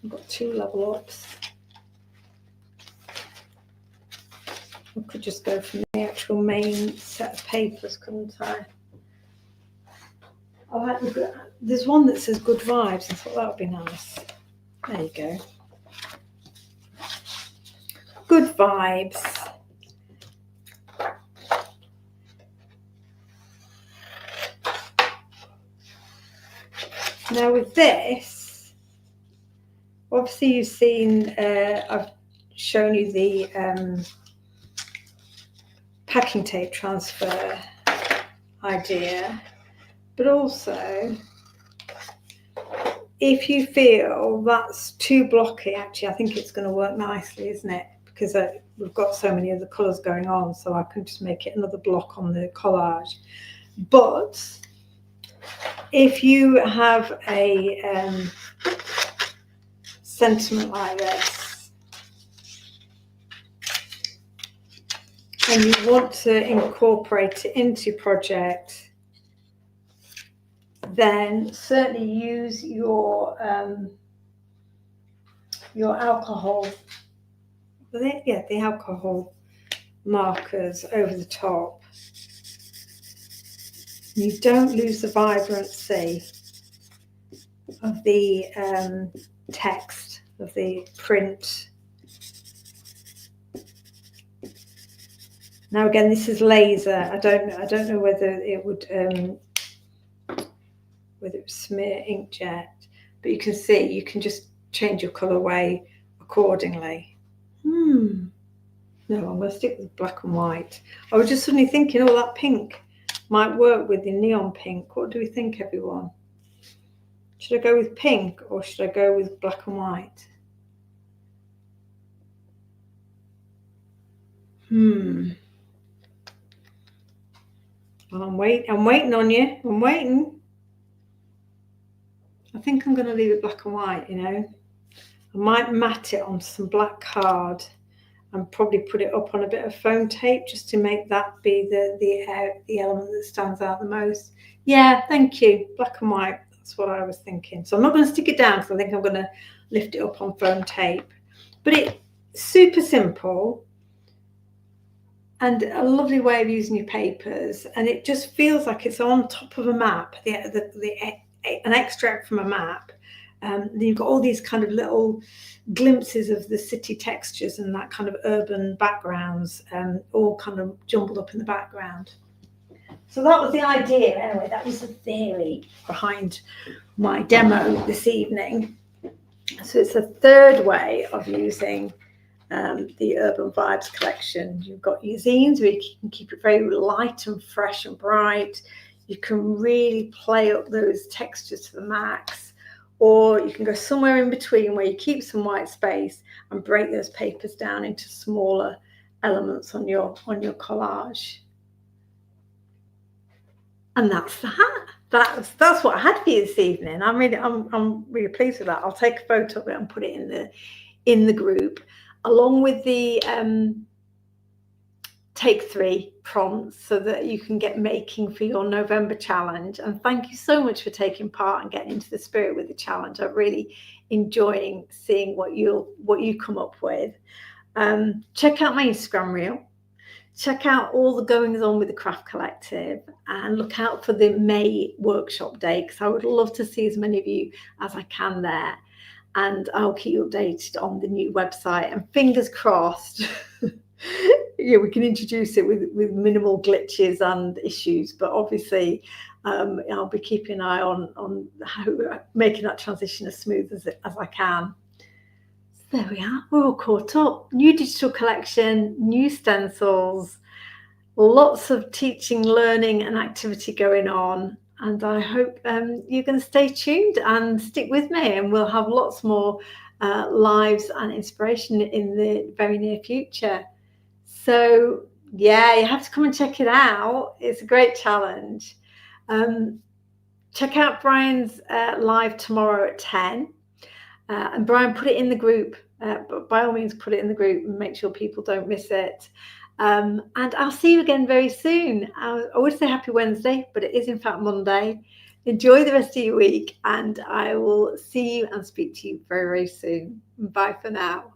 A: I've got 2 level ups. I could just go from the actual main set of papers, couldn't I? There's one that says good vibes. I thought that would be nice. There you go. Good vibes. Now with this, obviously you've seen, I've shown you the packing tape transfer idea, but also if you feel that's too blocky, actually I think it's going to work nicely, isn't it? Because we've got so many other colours going on, so I can just make it another block on the collage. But if you have a sentiment like this and you want to incorporate it into your project, then certainly use your alcohol, the alcohol markers over the top. You don't lose the vibrancy of the text, of the print. Now again, this is laser. I don't know whether it would smear inkjet, but you can see you can just change your colorway accordingly. No, I'm going to stick with black and white. I was just suddenly thinking, that pink might work with the neon pink. What do we think, everyone? Should I go with pink or should I go with black and white? Well, I'm waiting on you. I'm waiting. I think I'm going to leave it black and white, you know. I might mat it on some black card and probably put it up on a bit of foam tape just to make that be the element that stands out the most. Yeah, thank you. Black and white. That's what I was thinking. So I'm not going to stick it down because I think I'm going to lift it up on foam tape. But it's super simple and a lovely way of using your papers. And it just feels like it's on top of a map, an extract from a map. Then you've got all these kind of little glimpses of the city textures and that kind of urban backgrounds, all kind of jumbled up in the background. So that was the idea. Anyway, that was the theory behind my demo this evening. So it's a third way of using the Urban Vibes collection. You've got your zines where you can keep it very light and fresh and bright. You can really play up those textures to the max. Or you can go somewhere in between where you keep some white space and break those papers down into smaller elements on your collage. And that's that. That's what I had for you this evening. I'm really pleased with that. I'll take a photo of it and put it in the group, along with the take 3 prompts so that you can get making for your November challenge. And thank you so much for taking part and getting into the spirit with the challenge. I'm really enjoying seeing what you come up with. Check out my Instagram reel. Check out all the goings on with the Craft Collective and look out for the May workshop day because I would love to see as many of you as I can there. And I'll keep you updated on the new website and fingers crossed. Yeah, we can introduce it with minimal glitches and issues, but obviously I'll be keeping an eye on how making that transition as smooth as I can. So there we are, we're all caught up. New digital collection, new stencils, lots of teaching, learning and activity going on. And I hope you're going to stay tuned and stick with me, and we'll have lots more lives and inspiration in the very near future. So yeah, you have to come and check it out. It's a great challenge. Check out Brian's live tomorrow at 10. And Brian, put it in the group. But by all means, put it in the group and make sure people don't miss it. And I'll see you again very soon. I would say happy Wednesday, but it is in fact Monday. Enjoy the rest of your week, and I will see you and speak to you very, very soon. Bye for now.